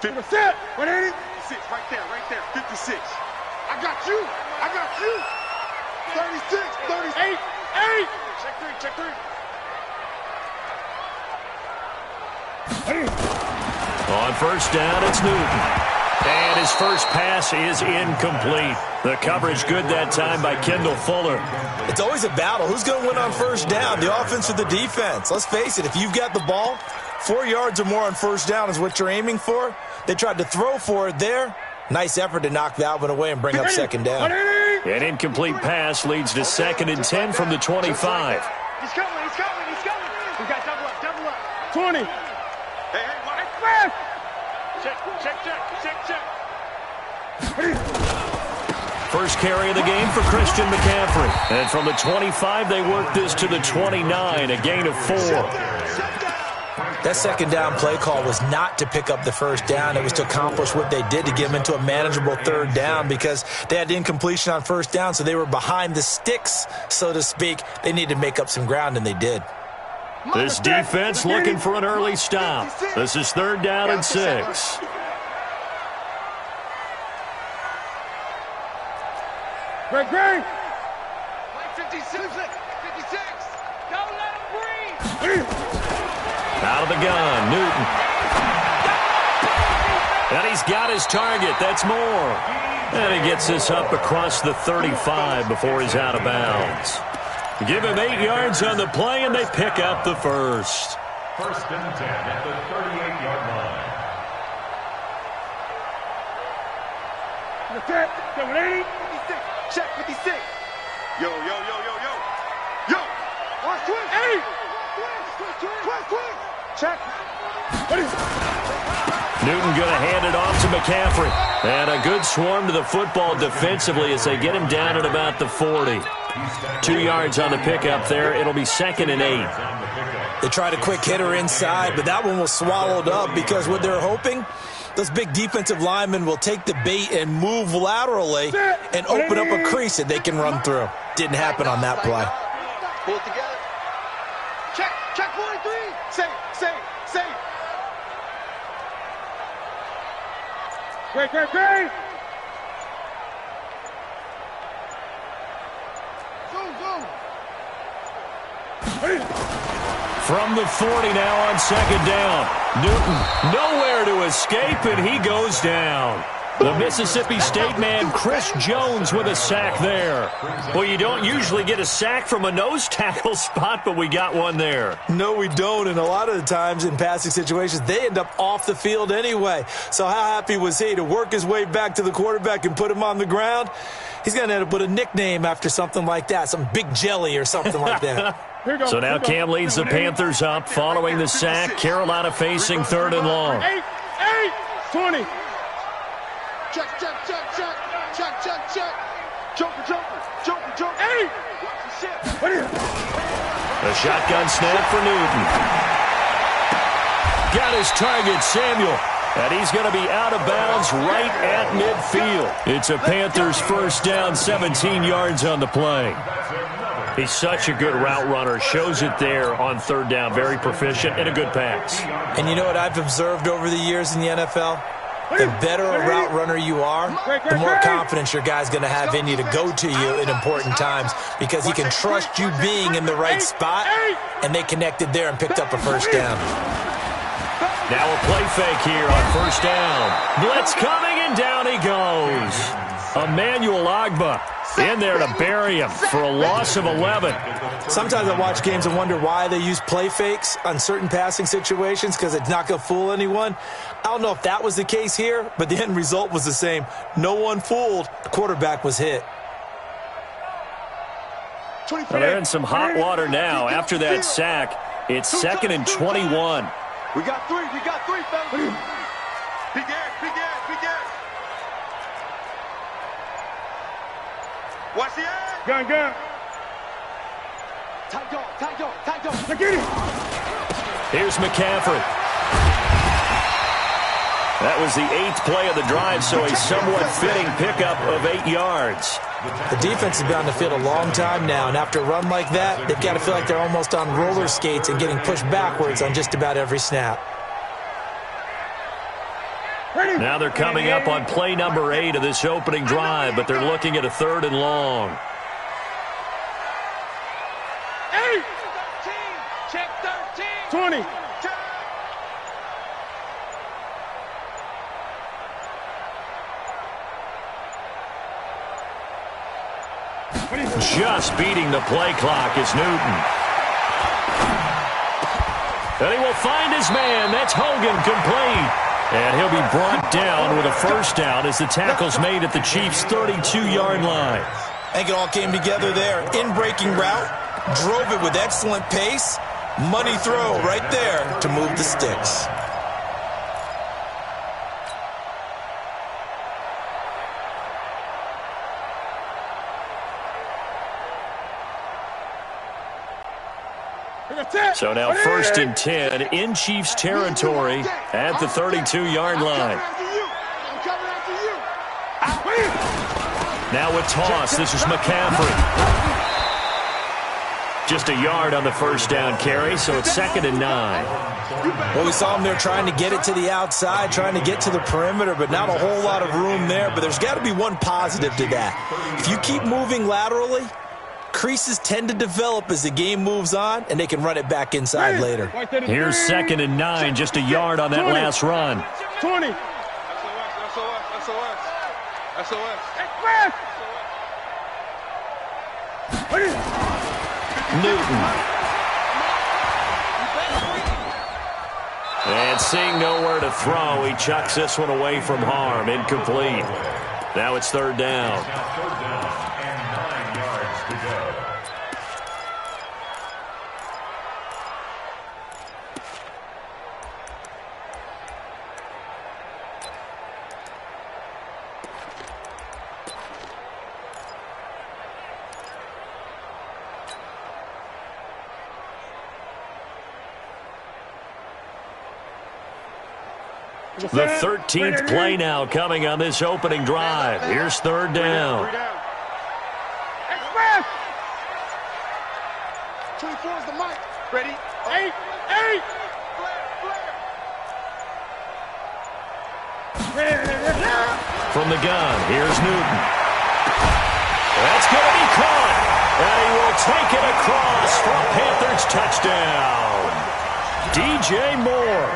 56. 180. 56, right there, 56. I got you. 36, 38. Check three. On first down, it's Newton. And his first pass is incomplete. The coverage good that time by Kendall Fuller. It's always a battle. Who's going to win on first down, the offense or the defense? Let's face it, if you've got the ball, 4 yards or more on first down is what you're aiming for. They tried to throw for it there. Nice effort to knock that one away and bring up second down. An incomplete pass leads to 2nd and 10 from the 25. He's coming. We got double up. 20. Hey, watch. Check. First carry of the game for Christian McCaffrey. And from the 25, they work this to the 29, a gain of 4. That second down play call was not to pick up the first down. It was to accomplish what they did to get them into a manageable third down because they had incompletion on first down, so they were behind the sticks, so to speak. They needed to make up some ground, and they did. This defense looking for an early stop. This is 3rd down and 6. Great. 56. Don't let him breathe. Out of the gun, Newton. And he's got his target. That's more. And he gets this up across the 35 before he's out of bounds. Give him 8 yards on the play, and they pick up the first. First and 10 at the 38-yard line. That's it. 180. 56. Check 56. Yo. Watch twist. 8. Twist. Check. Newton going to hand it off to McCaffrey. And a good swarm to the football defensively as they get him down at about the 40. 2 yards on the pickup there. It'll be 2nd and 8. They tried a quick hitter inside, but that one was swallowed up because what they're hoping, those big defensive linemen will take the bait and move laterally and open up a crease that they can run through. Didn't happen on that play. Pull it together. Check 43. Safe. Great. Zoom. From the 40 now on 2nd down. Newton nowhere to escape, and he goes down. The Mississippi State man, Chris Jones, with a sack there. Well, you don't usually get a sack from a nose tackle spot, but we got one there. No, we don't, and a lot of the times in passing situations, they end up off the field anyway. So how happy was he to work his way back to the quarterback and put him on the ground? He's going to end up with a nickname after something like that, some Big Jelly or something like that. So now Cam leads the Panthers up following the sack. Carolina facing 3rd and long. 8. 20. Check. Joker. 8. A shotgun snap for Newton. Got his target, Samuel. And he's going to be out of bounds right at midfield. It's a Panthers first down, 17 yards on the play. He's such a good route runner. Shows it there on 3rd down. Very proficient and a good pass. And you know what I've observed over the years in the NFL? The better a route runner you are, the more confidence your guy's going to have in you to go to you in important times because he can trust you being in the right spot, and they connected there and picked up a first down. Now a play fake here on first down. Blitz coming, and down he goes. Emmanuel Ogbah in there to bury him for a loss of 11. Sometimes I watch games and wonder why they use play fakes on certain passing situations because it's not going to fool anyone. I don't know if that was the case here, but the end result was the same. No one fooled. The quarterback was hit. Well, they're in some hot water now. After that sack, it's 2nd and 21. We got three, fellas. Big ass. Watch the ass. Gun. Tight dog. Get him. Here's McCaffrey. That was the 8th play of the drive, so a somewhat fitting pickup of 8 yards. The defense has been on the field a long time now, and after a run like that, they've got to feel like they're almost on roller skates and getting pushed backwards on just about every snap. Now they're coming up on play number 8 of this opening drive, but they're looking at a 3rd and long. 8. Check 13. 20. Just beating the play clock is Newton. And he will find his man. That's Hogan, complete. And he'll be brought down with a first down as the tackle's made at the Chiefs' 32-yard line. I think it all came together there. In-breaking route, drove it with excellent pace. Money throw right there to move the sticks. So now 1st and 10 in Chiefs territory at the 32-yard line. Now with toss, this is McCaffrey. Just a yard on the first down carry, so it's 2nd and 9. Well, we saw him there trying to get it to the outside, trying to get to the perimeter, but not a whole lot of room there. But there's got to be one positive to that. If you keep moving laterally, creases tend to develop as the game moves on, and they can run it back inside later. Here's 2nd and 9, just a yard on that last run. 20. Newton. And seeing nowhere to throw, he chucks this one away from harm. Incomplete. Now it's 3rd down. And 9 yards to go. The 13th play now coming on this opening drive. Here's 3rd down. Express. 24 is the mic. Ready? 8. From the gun, here's Newton. That's going to be caught. And he will take it across for a Panthers touchdown. DJ Moore.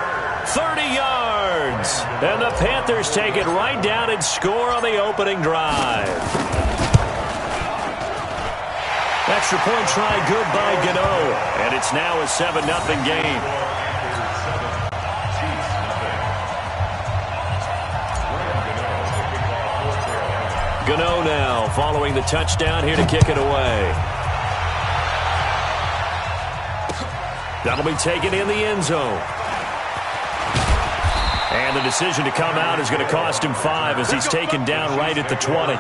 30 yards. And the Panthers take it right down and score on the opening drive. Extra point try good by Gano. And it's now a 7-0 game. Gano now following the touchdown here to kick it away. That'll be taken in the end zone. And the decision to come out is going to cost him 5 as he's taken down right at the 20.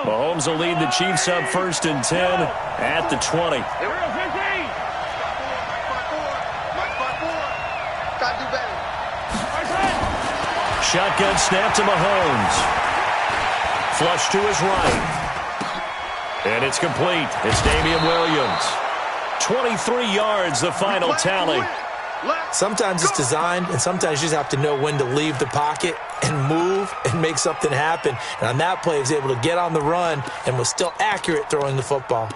Mahomes will lead the Chiefs up 1st and 10 at the 20. Shotgun snap to Mahomes. Flush to his right. And it's complete. It's Damian Williams. 23 yards, the final tally. Sometimes it's designed, and sometimes you just have to know when to leave the pocket and move and make something happen. And on that play, he was able to get on the run and was still accurate throwing the football.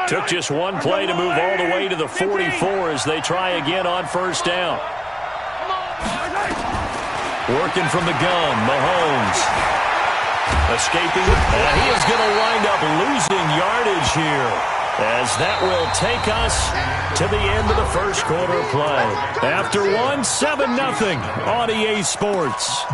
Took just one play to move all the way to the 44 as they try again on 1st down. Working from the gun, Mahomes. Escaping, and he is going to wind up losing yardage here, as that will take us to the end of the first quarter play. After one, 7-0 on EA Sports.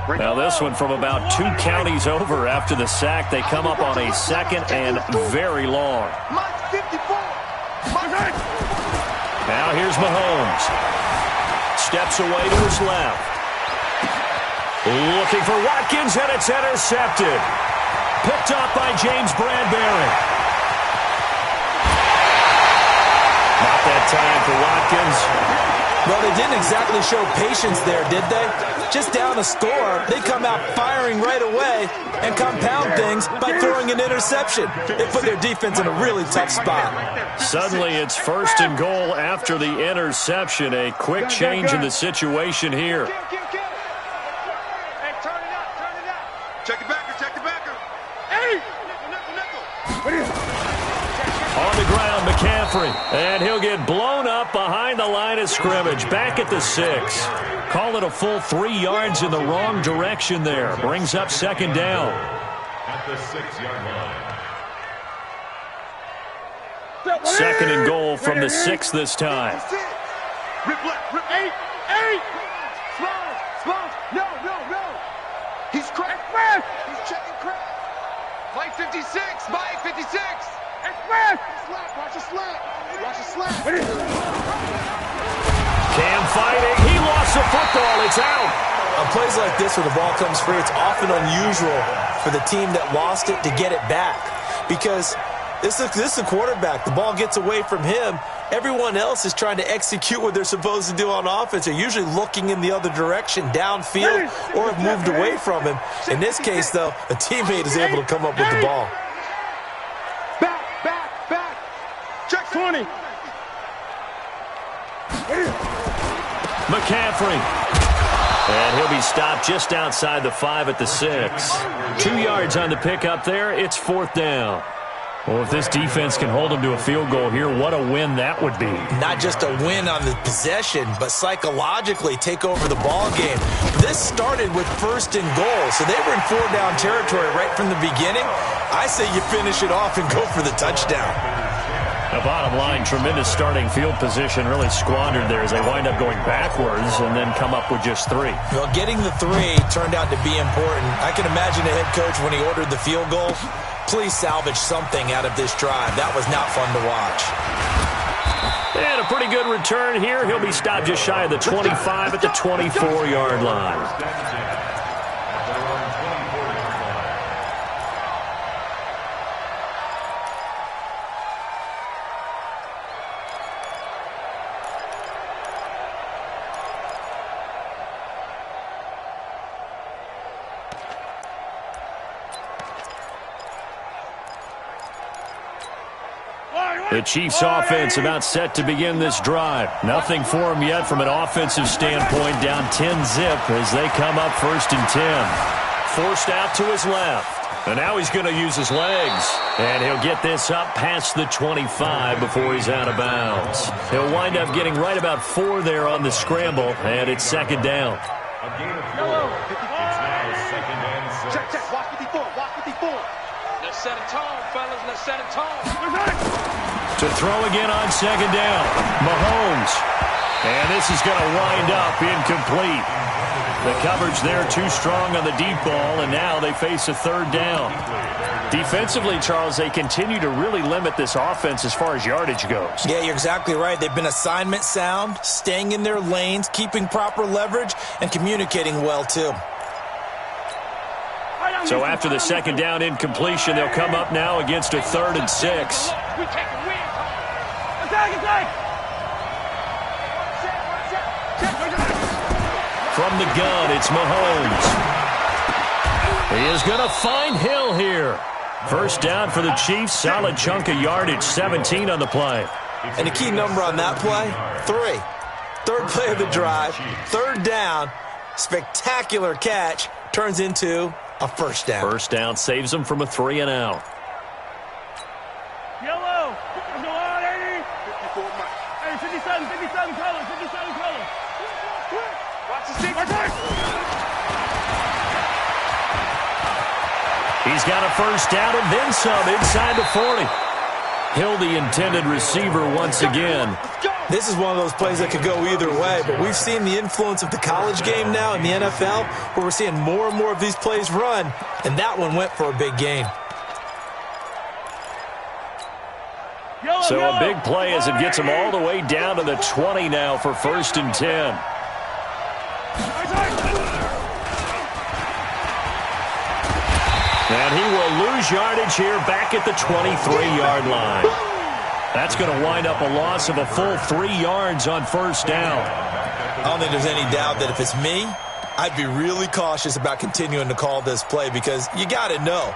Now this one from about 2 counties over after the sack. They come up on a second and very long. Now here's Mahomes. Steps away to his left. Looking for Watkins, and it's intercepted. Picked up by James Bradbury. Not that time for Watkins. Well, they didn't exactly show patience there, did they? Just down a score, they come out firing right away and compound things by throwing an interception. They put their defense in a really tough spot. Suddenly it's 1st and goal after the interception. A quick change in the situation here. Check the backer. On the ground, McCaffrey. And he'll get blown up behind the line of scrimmage. Back at the 6. Call it a full 3 yards in the wrong direction there. Brings up 2nd down. At the 6-yard line. 2nd and goal from the 6 this time. Rip left, rip 8. Small. No. He's cracked. He's checking crack. Mike 56. Watch the slap. Cam fighting. He lost the football. It's out. On plays like this where the ball comes free, it's often unusual for the team that lost it to get it back. Because this is a quarterback. The ball gets away from him. Everyone else is trying to execute what they're supposed to do on offense. They're usually looking in the other direction, downfield, or have moved away from him. In this case, though, a teammate is able to come up with the ball. Back. Check 20. McCaffrey. And he'll be stopped just outside the 5 at the 6. 2 yards on the pickup there. It's 4th down. Well, if this defense can hold them to a field goal here, what a win that would be. Not just a win on the possession, but psychologically take over the ball game. This started with 1st and goal, so they were in 4-down territory right from the beginning. I say you finish it off and go for the touchdown. The bottom line, tremendous starting field position, really squandered there as they wind up going backwards and then come up with just 3. Well, getting the 3 turned out to be important. I can imagine the head coach when he ordered the field goal. Please salvage something out of this drive. That was not fun to watch. And a pretty good return here. He'll be stopped just shy of the 25 at the 24-yard line. The Chiefs offense about set to begin this drive. Nothing for them yet from an offensive standpoint. Down 10-zip as they come up 1st and 10. Forced out to his left. And now he's going to use his legs. And he'll get this up past the 25 before he's out of bounds. He'll wind up getting right about 4 there on the scramble. And it's 2nd down. A gain of 4. It's now 2nd and 6. Check. Watch 54. Let's set it tall, fellas. Let's set it tall. To throw again on 2nd down. Mahomes. And this is going to wind up incomplete. The coverage there too strong on the deep ball, and now they face a 3rd down. Defensively, Charles, they continue to really limit this offense as far as yardage goes. Yeah, you're exactly right. They've been assignment sound, staying in their lanes, keeping proper leverage, and communicating well, too. So after the 2nd down incompletion, they'll come up now against a 3rd and 6. From the gun, it's Mahomes. He is going to find Hill here. 1st down for the Chiefs. Solid chunk of yardage, 17 on the play. And the key number on that play, 3. 3rd play of the drive, 3rd down, spectacular catch, turns into a 1st down. 1st down saves them from a 3 and out. Yellow. Go on, 80. 54 Mike. Hey, 57 color. Watch the 6. He's got a 1st down and then some inside the 40. Hill, the intended receiver once again. This is one of those plays that could go either way, but we've seen the influence of the college game now in the NFL, where we're seeing more and more of these plays run, and that one went for a big gain. So a big play as it gets him all the way down to the 20 now for 1st and 10. And he will lose yardage here back at the 23-yard line. That's going to wind up a loss of a full 3 yards on 1st down. I don't think there's any doubt that if it's me, I'd be really cautious about continuing to call this play because you got to know,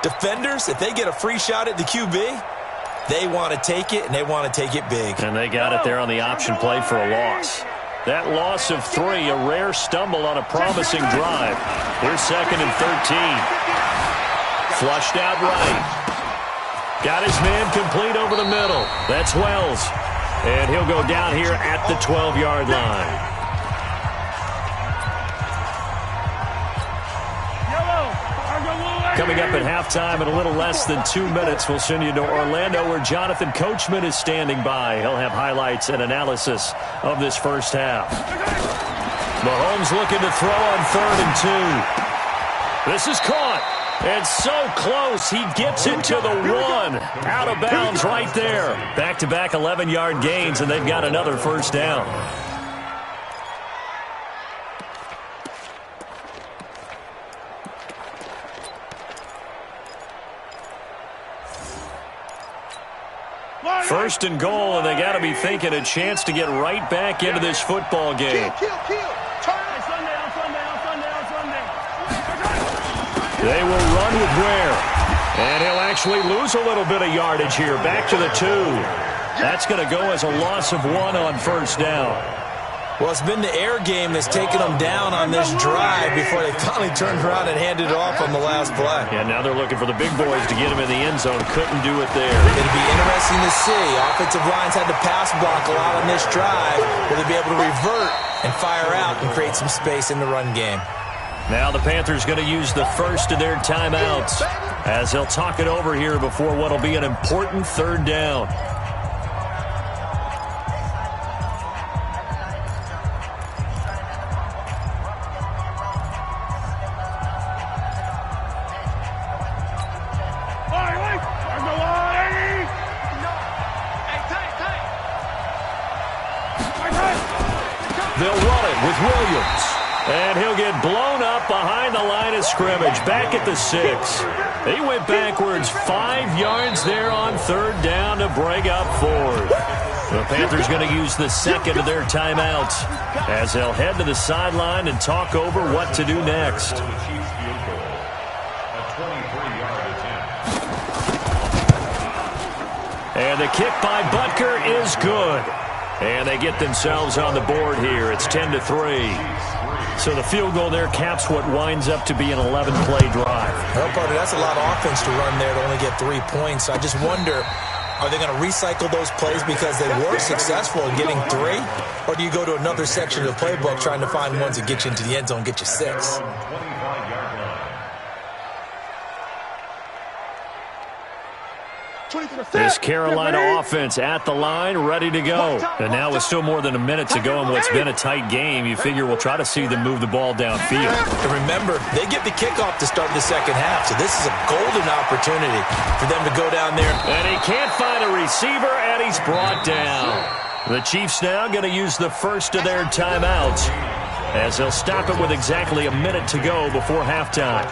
defenders, if they get a free shot at the QB, they want to take it, and they want to take it big. And they got it there on the option play for a loss. That loss of 3, a rare stumble on a promising drive. Here's 2nd and 13. Flushed out right. Got his man complete over the middle. That's Wells. And he'll go down here at the 12-yard line. Coming up at halftime in a little less than 2 minutes, we'll send you to Orlando where Jonathan Coachman is standing by. He'll have highlights and analysis of this first half. Mahomes looking to throw on 3rd and 2. This is caught. And so close, he gets it to the 1. Out of bounds right there. Back-to-back 11-yard gains, and they've got another 1st down. First and goal, and they got to be thinking a chance to get right back into this football game. They will run with Ware. And he'll actually lose a little bit of yardage here. Back to the 2. That's going to go as a loss of 1 on 1st down. Well, it's been the air game that's taken them down on this drive before they finally turned around and handed it off on the last play. Yeah, now they're looking for the big boys to get him in the end zone. Couldn't do it there. It'll be interesting to see. Offensive lines had to pass block a lot on this drive. Will they be able to revert and fire out and create some space in the run game? Now the Panthers going to use the first of their timeouts as they'll talk it over here before what will be an important 3rd down. They'll run it with Williams. And he'll get blown up behind the line of scrimmage, back at the 6. He went backwards 5 yards there on 3rd down to break up 4th. The Panthers going to use the second of their timeouts as they'll head to the sideline and talk over what to do next. And the kick by Butker is good. And they get themselves on the board here. It's 10-3. So the field goal there caps what winds up to be an 11-play drive. Well, partner, that's a lot of offense to run there to only get 3 points. I just wonder, are they going to recycle those plays because they were successful in getting 3? Or do you go to another section of the playbook trying to find ones that get you into the end zone and get you 6? This Carolina offense at the line, ready to go. And now with still more than a minute to go in what's been a tight game, you figure we'll try to see them move the ball downfield. And remember, they get the kickoff to start the second half, so this is a golden opportunity for them to go down there. And he can't find a receiver, and he's brought down. The Chiefs now going to use the first of their timeouts as they'll stop it with exactly a minute to go before halftime.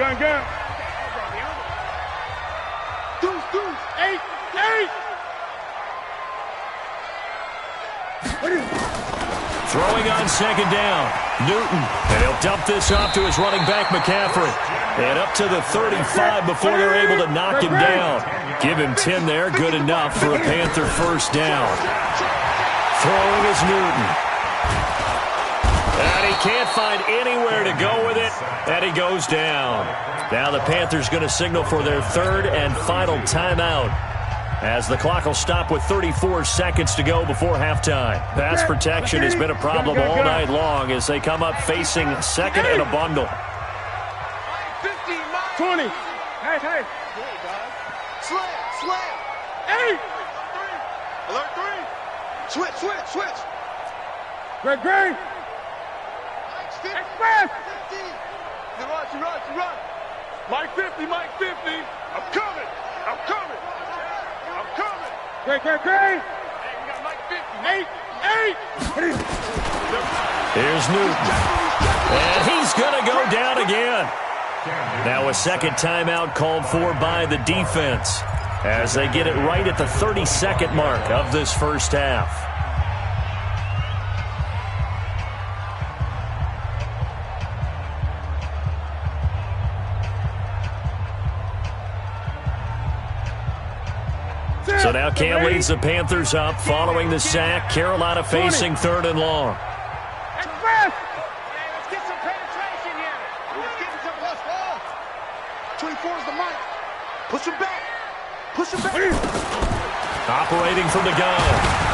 Gun. Deuce. 8. Throwing on 2nd down. Newton. And he'll dump this off to his running back, McCaffrey. And up to the 35 before they're able to knock him down. Give him 10 there. Good enough for a Panther 1st down. Throwing is Newton. And he can't find anywhere to go with it, and he goes down. Now the Panthers going to signal for their 3rd and final timeout. as the clock will stop with 34 seconds to go before halftime. Pass protection has been a problem all night long as they come up facing second and a bundle. 20. Hey. Slam. 8. Alert 3. Switch. Great. Express. 50. You run. Mike 50. I'm coming. Great. Hey, we got Mike 50. 8. Here's Newton. And he's going to go down again. Now a second timeout called for by the defense as they get it right at the 30-second mark of this first half. So now Cam leads the Panthers up following the sack. Carolina facing 3rd and long. Express. Let's get some penetration here. Let's get some plus ball. 24 is the mic. Push him back. Operating from the gun.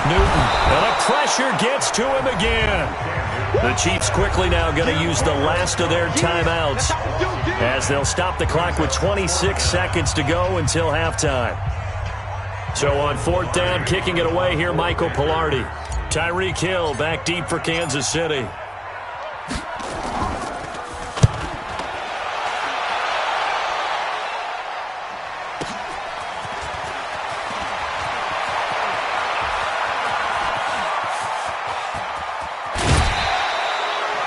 Newton. And the pressure gets to him again. The Chiefs quickly now going to use the last of their timeouts as they'll stop the clock with 26 seconds to go until halftime. So on 4th down, kicking it away here, Michael Pilardi. Tyreek Hill back deep for Kansas City.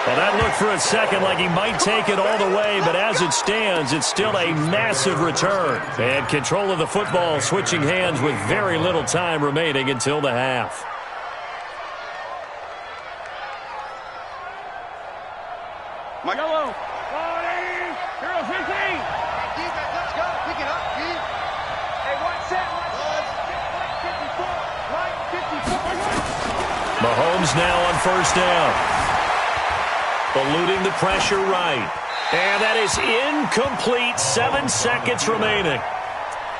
Well, that looked for a second like he might take it all the way, but as it stands, it's still a massive return. And control of the football switching hands with very little time remaining until the half. Yellow. 0-15. Defense, let's go. Pick it up, D. Hey, one set. Right 54. Mahomes now on 1st down. Eluding the pressure right. And that is incomplete. 7 seconds remaining.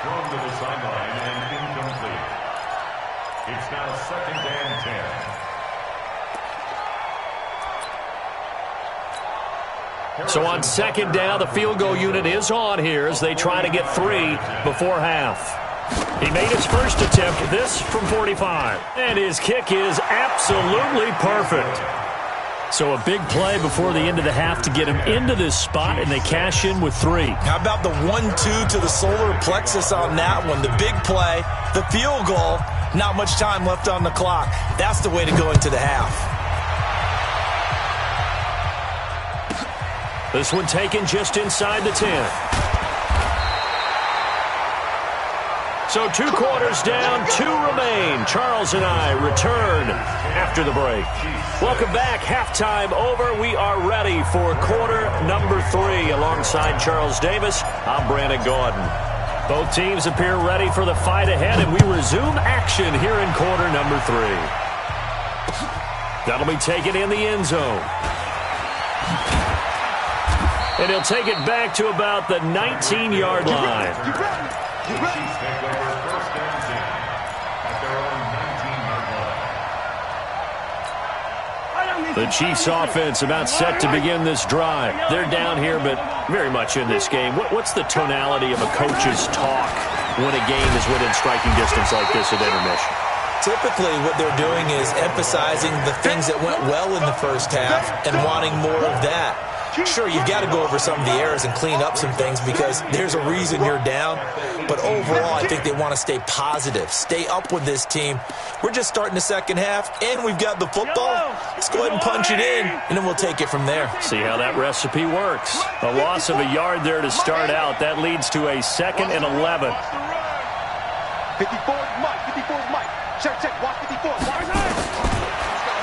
Thrown to the sideline and incomplete. It's now 2nd and 10. So on 2nd down, the field goal unit is on here as they try to get 3 before half. He made his first attempt, this from 45. And his kick is absolutely perfect. So a big play before the end of the half to get him into this spot, and they cash in with 3. How about the 1-2 to the solar plexus on that one? The big play, the field goal, not much time left on the clock. That's the way to go into the half. This one taken just inside the 10. So 2 quarters down, 2 remain. Charles and I return after the break. Welcome back. Halftime over. We are ready for quarter number 3. Alongside Charles Davis, I'm Brandon Gaudin. Both teams appear ready for the fight ahead, and we resume action here in quarter number 3. That'll be taken in the end zone. And he'll take it back to about the 19-yard line. Chiefs take over 1st and 10 at their own 19-yard line. The Chiefs offense about set to begin this drive. They're down here, but very much in this game. What's the tonality of a coach's talk when a game is within striking distance like this at intermission? Typically, what they're doing is emphasizing the things that went well in the first half and wanting more of that. Sure, you've got to go over some of the errors and clean up some things because there's a reason you're down. But overall, I think they want to stay positive, stay up with this team. We're just starting the second half, and we've got the football. Let's go ahead and punch it in, and then we'll take it from there. See how that recipe works. A loss of a yard there to start out. That leads to a 2nd and 11. 54 is Mike. 54 is Mike. Check. Watch 54.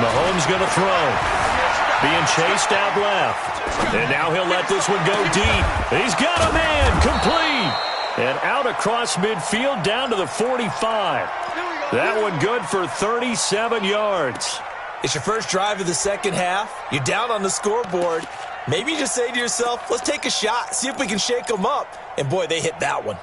Mahomes going to throw. Being chased out left. And now he'll let this one go deep. He's got a man. Complete. And out across midfield down to the 45. That one good for 37 yards. It's your first drive of the second half. You're down on the scoreboard. Maybe you just say to yourself, let's take a shot, see if we can shake them up. And boy, they hit that one.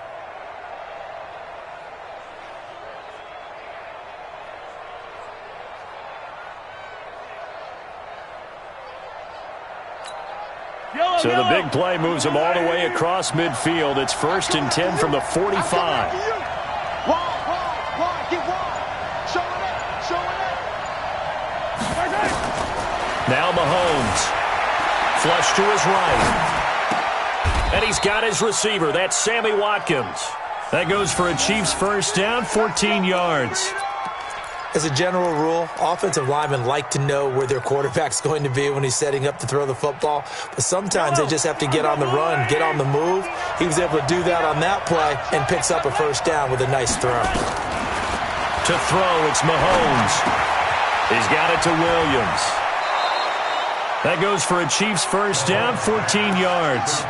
So the big play moves him all the way across midfield. It's 1st and 10 from the 45. Wide, get wide. Show it up. Now Mahomes. Flush to his right. And he's got his receiver. That's Sammy Watkins. That goes for a Chiefs first down, 14 yards. As a general rule, offensive linemen like to know where their quarterback's going to be when he's setting up to throw the football. But sometimes they just have to get on the run, get on the move. He was able to do that on that play and picks up a first down with a nice throw. To throw, it's Mahomes. He's got it to Williams. That goes for a Chiefs first down, 14 yards.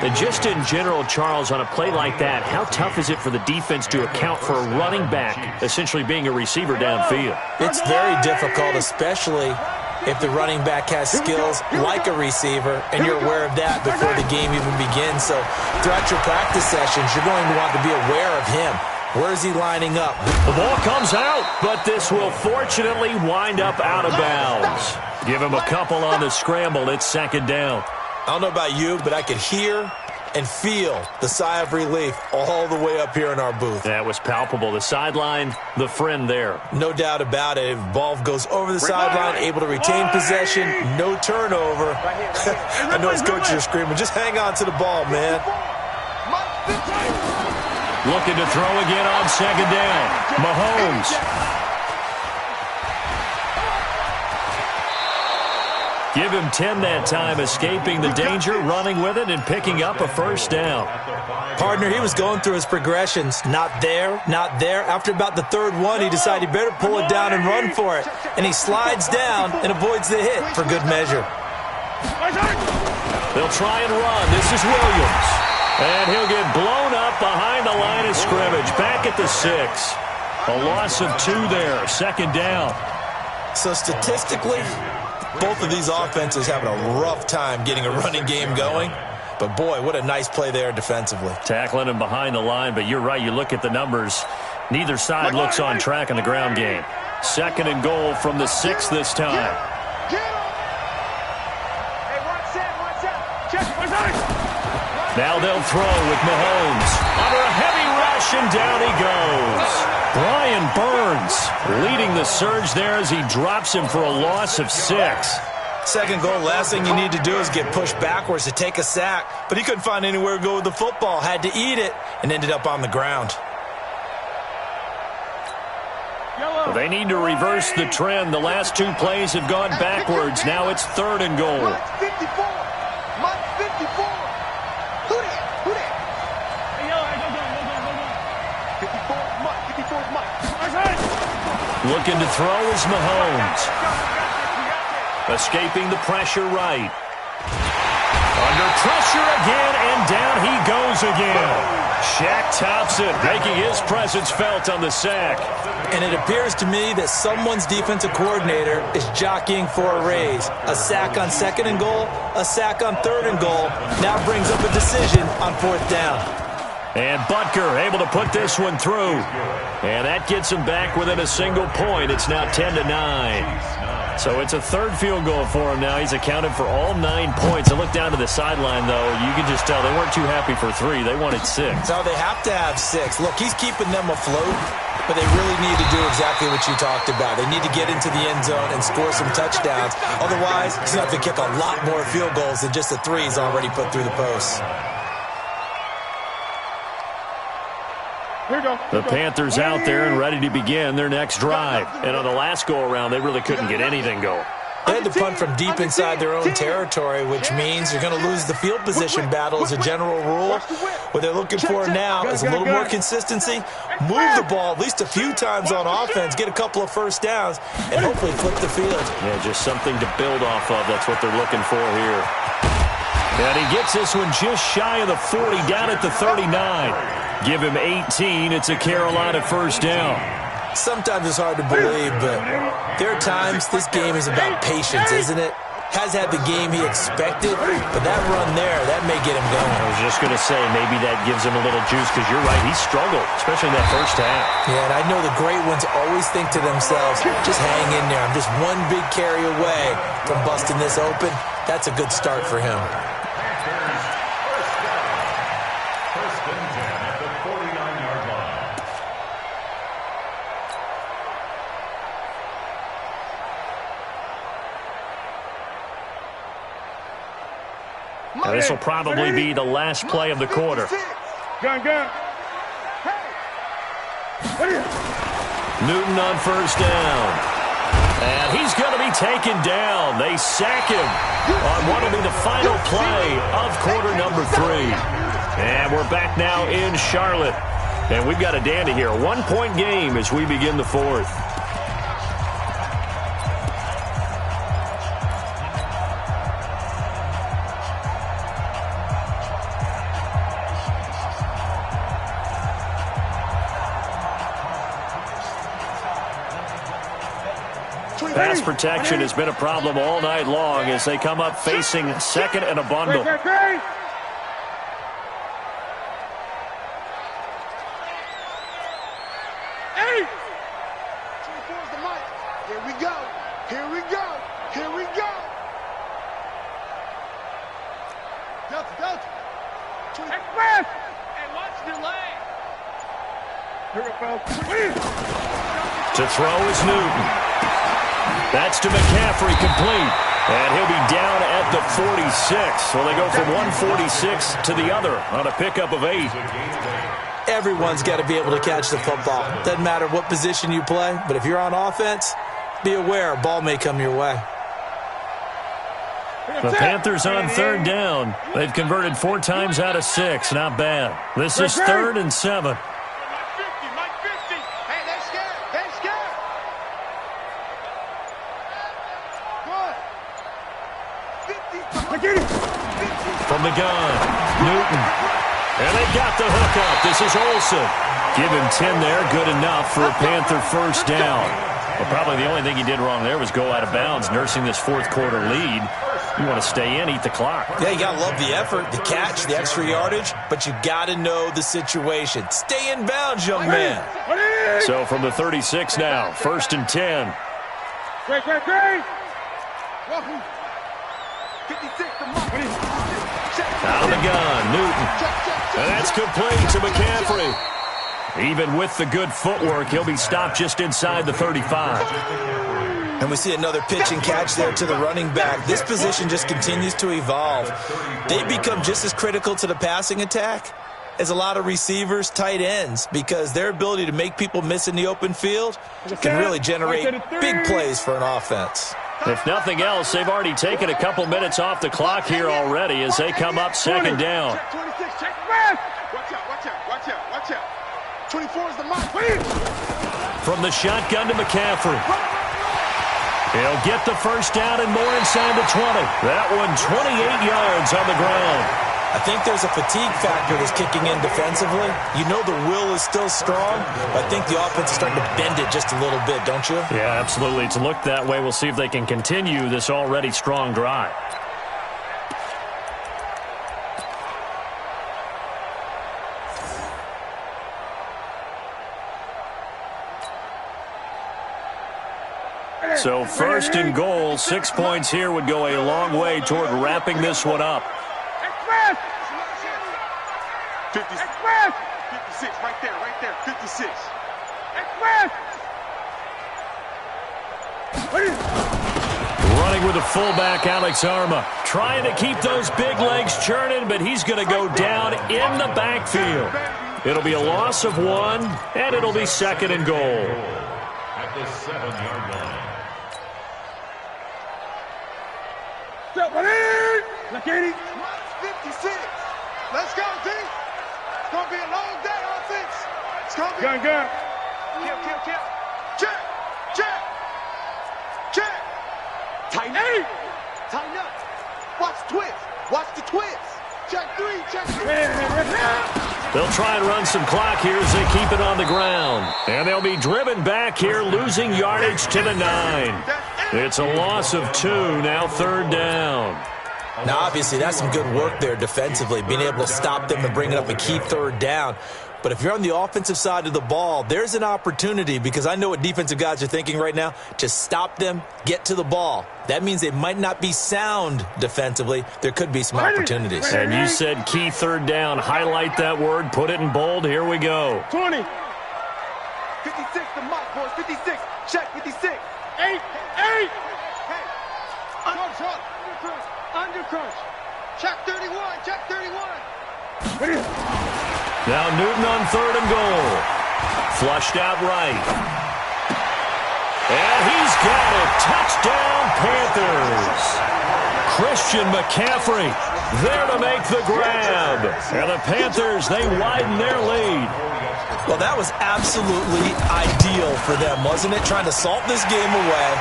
And just in general, Charles, on a play like that, how tough is it for the defense to account for a running back essentially being a receiver downfield? It's very difficult, especially if the running back has skills like a receiver, and you're aware of that before the game even begins. So throughout your practice sessions, you're going to want to be aware of him. Where is he lining up? The ball comes out, but this will fortunately wind up out of bounds. Give him a couple on the scramble. It's 2nd down. I don't know about you, but I could hear and feel the sigh of relief all the way up here in our booth. That was palpable. The sideline, the friend there. No doubt about it. If the ball goes over the sideline, able to retain possession, no turnover. I know his coaches are screaming, just hang on to the ball, man. Looking to throw again on 2nd down. Mahomes. Give him 10 that time, escaping the danger, running with it, and picking up a first down. Partner, he was going through his progressions. Not there, not there. After about the 3rd one, he decided he better pull it down and run for it. And he slides down and avoids the hit for good measure. They'll try and run. This is Williams. And he'll get blown up behind the line of scrimmage. Back at the 6. A loss of 2 there. 2nd down. So statistically, both of these offenses having a rough time getting a running game going. But, boy, what a nice play there defensively. Tackling him behind the line, but you're right. You look at the numbers. Neither side looks on track in the ground game. 2nd and goal from the 6 this time. Now they'll throw with Mahomes. Under a heavy rush, and down he goes. Brian Burns leading the surge there as he drops him for a loss of 6. 2nd goal, last thing you need to do is get pushed backwards to take a sack. But he couldn't find anywhere to go with the football. Had to eat it and ended up on the ground. Well, they need to reverse the trend. The last 2 plays have gone backwards. Now it's 3rd and goal. Mike 54. Mike 54. Who that? 54 Mike. 54 Mike. Looking to throw is Mahomes. Escaping the pressure right. Under pressure again, and down he goes again. Shaq Thompson making his presence felt on the sack. And it appears to me that someone's defensive coordinator is jockeying for a raise. A sack on 2nd and goal, a sack on 3rd and goal. Now brings up a decision on 4th down. And Butker able to put this one through. And that gets him back within a single point. It's now 10-9. So it's a 3rd field goal for him now. He's accounted for all 9 points. I look down to the sideline, though. You can just tell they weren't too happy for 3. They wanted 6. No, they have to have 6. Look, he's keeping them afloat, but they really need to do exactly what you talked about. They need to get into the end zone and score some touchdowns. Otherwise, he's going to have to kick a lot more field goals than just the 3 he's already put through the posts. The Panthers out there and ready to begin their next drive. And on the last go-around, they really couldn't get anything going. They had to punt from deep inside their own territory, which means you're going to lose the field position battle as a general rule. What they're looking for now is a little more consistency, move the ball at least a few times on offense, get a couple of first downs, and hopefully flip the field. Yeah, just something to build off of. That's what they're looking for here. And he gets this one just shy of the 40, down at the 39. Give him 18. It's a Carolina first down. Sometimes it's hard to believe, but there are times this game is about patience, isn't it? has had the game he expected, but that run there, that may get him going. I was just going to say, maybe that gives him a little juice, because you're right, he struggled, especially in that first half. Yeah, and I know the great ones always think to themselves, just hang in there. I'm just one big carry away from busting this open. That's a good start for him. First and 10 at the 49-yard line. Now, this will probably be the last play of the quarter. Gun. Newton on first down. And he's going to be taken down. They sack him on what will be the final play of quarter number 3. And we're back now in Charlotte. And we've got a dandy here. A 1-point game as we begin the fourth. Pass protection has been a problem all night long as they come up facing second and a bundle. Great. Hey! 24's the mic. Here we go. Here we go. Here we go. Delta. Express! And watch delay. Here it goes. To throw is Newton. That's to McCaffrey, complete. And he'll be down at the 46. So they go from 146 to the other on a pickup of 8. Everyone's got to be able to catch the football. Doesn't matter what position you play, but if you're on offense, be aware a ball may come your way. The Panthers on third down. They've converted 4 times out of 6. Not bad. This is 3rd and 7. From the gun, Newton. And they've got the hook up. This is Olsen. Give him 10 there. Good enough for a Panther first down. Well, probably the only thing he did wrong there was go out of bounds, nursing this fourth quarter lead. You want to stay in, eat the clock. Yeah, you got to love the effort, the catch, the extra yardage, but you got to know the situation. Stay in bounds, young man. So from the 36 now, 1st and 10. Great. 56 to Out of the gun, Newton. And that's complete to McCaffrey. Even with the good footwork, he'll be stopped just inside the 35. And we see another pitch and catch there to the running back. This position just continues to evolve. They become just as critical to the passing attack as a lot of receivers, tight ends, because their ability to make people miss in the open field can really generate big plays for an offense. If nothing else, they've already taken a couple minutes off the clock here already as they come up 2nd down. 26, check. Watch out. 24 is the mic. From the shotgun to McCaffrey. He'll get the first down and more inside the 20. That one 28 yards on the ground. I think there's a fatigue factor that's kicking in defensively. You know the will is still strong, but I think the offense is starting to bend it just a little bit, don't you? Yeah, absolutely. It's looked that way. We'll see if they can continue this already strong drive. So 1st and goal, 6 points here would go a long way toward wrapping this one up. 56, right there, 56. Running with the fullback, Alex Arma. Trying to keep those big legs churning, but he's going to go down in the backfield. It'll be a loss of 1, and it'll be 2nd and goal. At the 7-yard line. Look at it. 56. Let's go, D. It's going to be a long day, offense. It's going to be... Gun. Kill. Check. Tighten up. Watch the twist. Check 3. They'll try and run some clock here as they keep it on the ground. And they'll be driven back here, losing yardage to the 9. That's it. It's a loss of 2, now 3rd down. Now, obviously, that's some good work there defensively, being able to stop them and bringing up a key 3rd down. But if you're on the offensive side of the ball, there's an opportunity, because I know what defensive guys are thinking right now, to stop them, get to the ball. That means they might not be sound defensively. There could be some opportunities. And you said key 3rd down. Highlight that word, put it in bold. Here we go. 20. 56 to Mike, boys. 56. Check 56. 8. Hey. Under crunch. Check 31. Check 31. Now Newton on 3rd and goal. Flushed out right. And he's got it. Touchdown, Panthers. Christian McCaffrey there to make the grab. And the Panthers, they widen their lead. Well, that was absolutely ideal for them, wasn't it? Trying to salt this game away.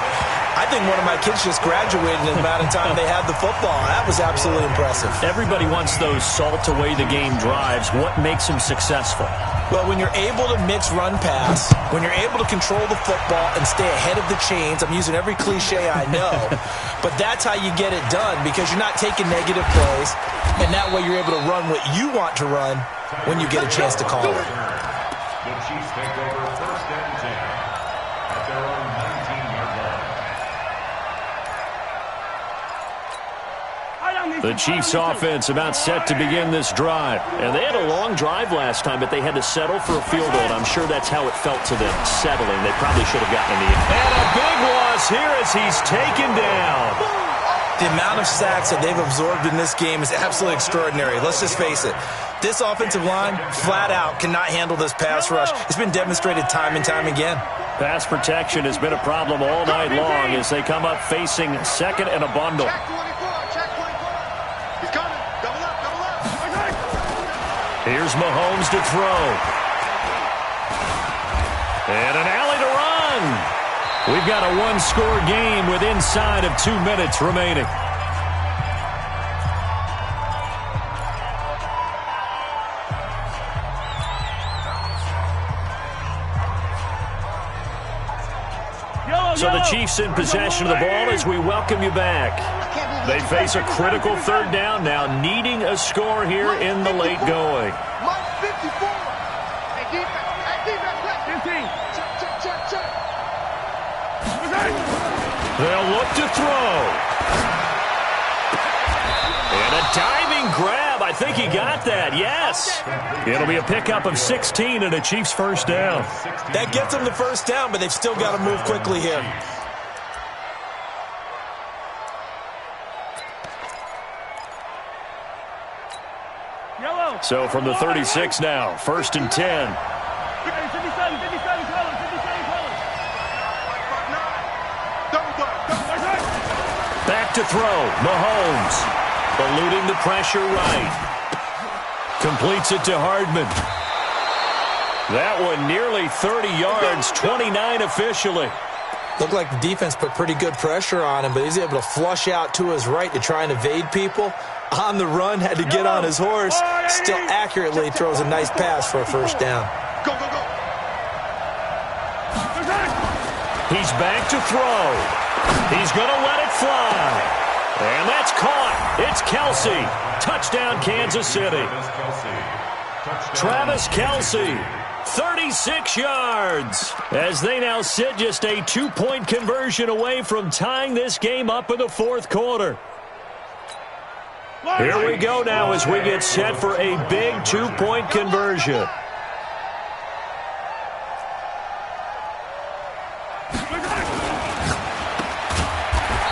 I think one of my kids just graduated in the amount of time they had the football. That was absolutely impressive. Everybody wants those salt-away-the-game drives. What makes them successful? Well, when you're able to mix run-pass, when you're able to control the football and stay ahead of the chains, I'm using every cliche I know, but that's how you get it done, because you're not taking negative plays, and that way you're able to run what you want to run when you get a chance to call it. The Chiefs take over 1st and 10 at their own 19-yard line. The Chiefs offense about set to begin this drive. And they had a long drive last time, but they had to settle for a field goal. And I'm sure that's how it felt to them, settling. They probably should have gotten in the end. And a big loss here as he's taken down. The amount of sacks that they've absorbed in this game is absolutely extraordinary. Let's just face it. This offensive line, flat out, cannot handle this pass rush. It's been demonstrated time and time again. Pass protection has been a problem all night long as they come up facing 2nd and a bundle. Check 24. Check 24. He's coming. Double up. Double up. Here's Mahomes to throw. And an alley to run. We've got a one-score game with inside of 2 minutes remaining. So the Chiefs in possession of the ball as we welcome you back. They face a critical 3rd down now, needing a score here in the late going. Mike 54. Hey, defense. Hey, defense. 15. Check. They'll look to throw. And a diving grab. I think he got that. Yes. It'll be a pickup of 16 and a Chiefs 1st down. That gets them the 1st down, but they've still got to move quickly here. Yellow. So from the 36 now, 1st and 10. 57 colors. Back to throw. Mahomes eluding the pressure right. Completes it to Hardman. That one nearly 30 yards, 29 officially. Looked like the defense put pretty good pressure on him, but he's able to flush out to his right to try and evade people. On the run, had to get on his horse. Still accurately throws a nice pass for a 1st down. Go. He's back to throw. He's going to let it fly. And that's caught. It's Kelsey. Touchdown, Kansas City. Travis Kelsey, 36 yards. As they now sit just a 2-point conversion away from tying this game up in the 4th quarter. Here we go now as we get set for a big 2-point conversion.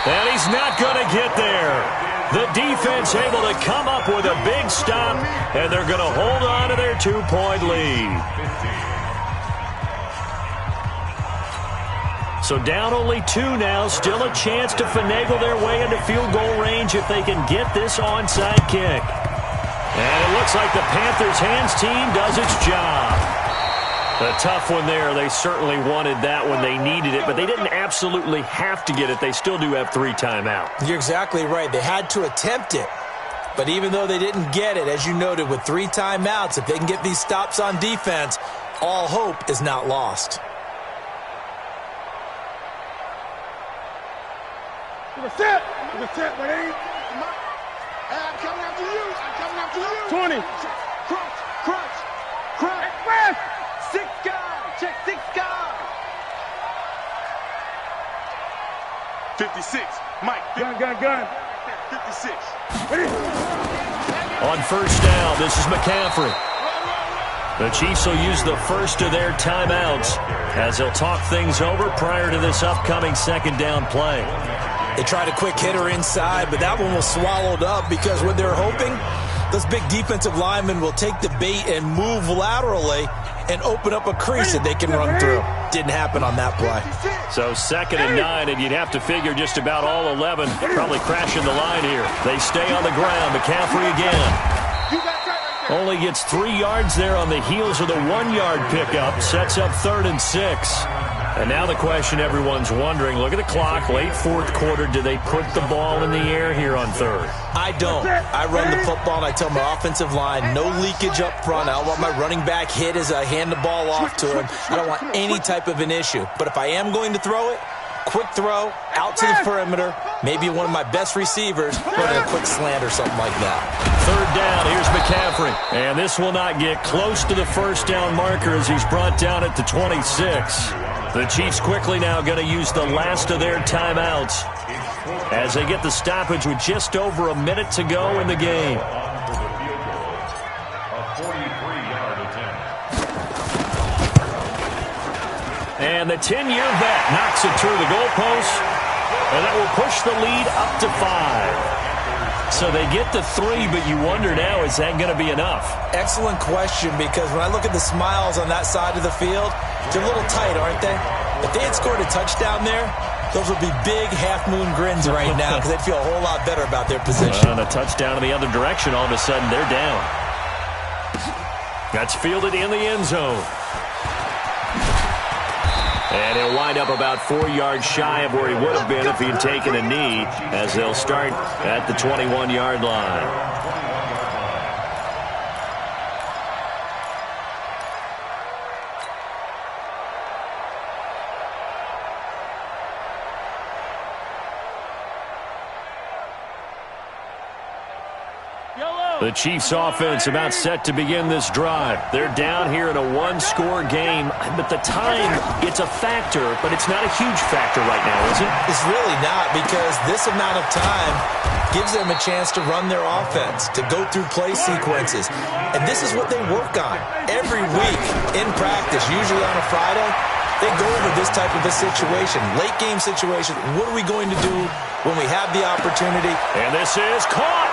And he's not going to get there. The defense able to come up with a big stop, and they're going to hold on to their 2-point lead. So down only 2 now, still a chance to finagle their way into field goal range if they can get this onside kick. And it looks like the Panthers' hands team does its job. A tough one there. They certainly wanted that when they needed it, but they didn't absolutely have to get it. They still do have 3 timeouts. You're exactly right. They had to attempt it. But even though they didn't get it, as you noted, with 3 timeouts, if they can get these stops on defense, all hope is not lost. Set, buddy. I'm coming after you. I'm coming after you. 20. Crunch. Express. 6 guys. Check 6 guys. 56. Mike. Gun. 56. On first down, this is McCaffrey. The Chiefs will use the first of their timeouts as they'll talk things over prior to this upcoming second down play. They tried a quick hitter inside, but that one was swallowed up because what they're hoping, those big defensive linemen will take the bait and move laterally and open up a crease that they can run through. Didn't happen on that play. So 2nd and 9, and you'd have to figure just about all 11 probably crashing the line here. They stay on the ground. McCaffrey again. Only gets 3 yards there on the heels of the 1-yard pickup. Sets up 3rd and 6. And now the question everyone's wondering, look at the clock, late 4th quarter, do they put the ball in the air here on 3rd? I don't. I run the football, and I tell my offensive line, no leakage up front. I don't want my running back hit as I hand the ball off to him. I don't want any type of an issue. But if I am going to throw it, quick throw, out to the perimeter, maybe one of my best receivers, running a quick slant or something like that. 3rd down, here's McCaffrey. And this will not get close to the first down marker as he's brought down at the 26. The Chiefs quickly now going to use the last of their timeouts as they get the stoppage with just over a minute to go in the game. And the 10-year vet knocks it through the goalpost, and that will push the lead up to 5. So they get to 3, but you wonder now, is that going to be enough? Excellent question, because when I look at the smiles on that side of the field, they're a little tight, aren't they? If they had scored a touchdown there, those would be big half-moon grins right now because they'd feel a whole lot better about their position. And a touchdown in the other direction, all of a sudden they're down. That's fielded in the end zone. And he'll wind up about 4 yards shy of where he would have been if he had taken a knee, as they'll start at the 21-yard line. The Chiefs offense about set to begin this drive. They're down here in a 1-score game, but the time, it's a factor, but it's not a huge factor right now, is it? It's really not, because this amount of time gives them a chance to run their offense, to go through play sequences. And this is what they work on every week in practice, usually on a Friday. They go over this type of a situation, late game situation. What are we going to do when we have the opportunity? And this is caught.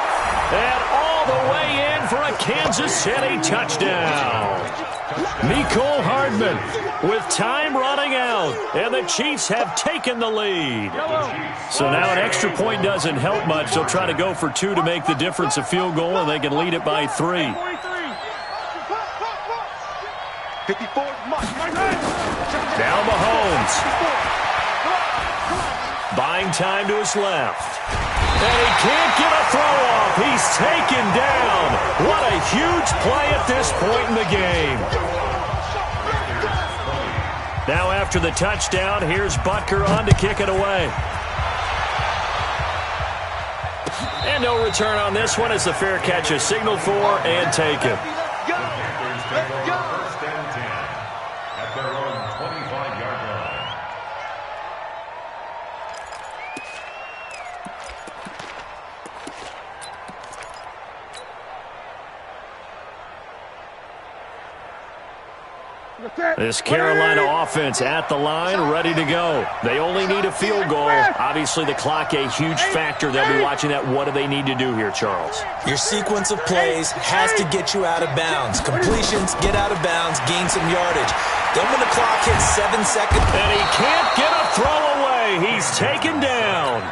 And all the way in for a Kansas City touchdown. Mecole Hardman with time running out. And the Chiefs have taken the lead. So now an extra point doesn't help much. They'll try to go for 2 to make the difference a field goal, and they can lead it by 3. 54. Now Mahomes. Buying time to his left. And he can't get a throw off. He's taken down. What a huge play at this point in the game. Now after the touchdown, here's Butker on to kick it away. And no return on this one as the fair catch is signaled for and taken. This Carolina offense at the line, ready to go. They only need a field goal. Obviously, the clock a huge factor. They'll be watching that. What do they need to do here, Charles? Your sequence of plays has to get you out of bounds. Completions, get out of bounds, gain some yardage. Then when the clock hits 7 seconds. And he can't get a throw away. He's taken down.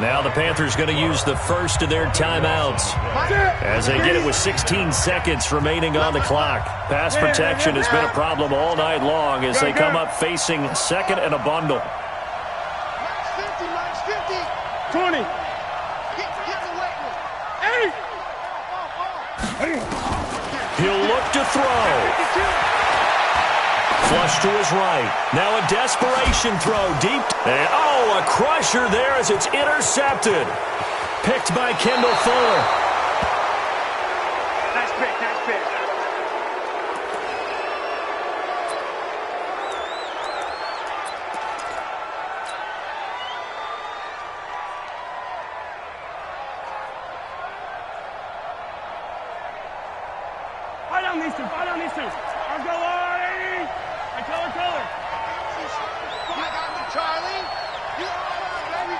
Now the Panthers going to use the first of their timeouts as they get it with 16 seconds remaining on the clock. Pass protection has been a problem all night long as they come up facing 2nd and a bundle. 20. He'll look to throw. Flush to his right. Now a desperation throw deep. And, oh, Oh, a crusher there as it's intercepted. Picked by Kendall Fuller. Nice pick, nice pick. Fight on these two, fight on these two. I'll go on, 80. I color. I got the Charlie. You baby.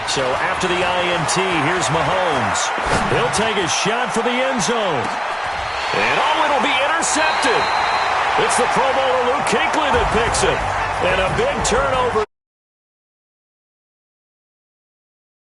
So after the INT, here's Mahomes. He'll take a shot for the end zone. And it'll be intercepted. It's the Pro Bowler Luke Kuechly that picks it. And a big turnover.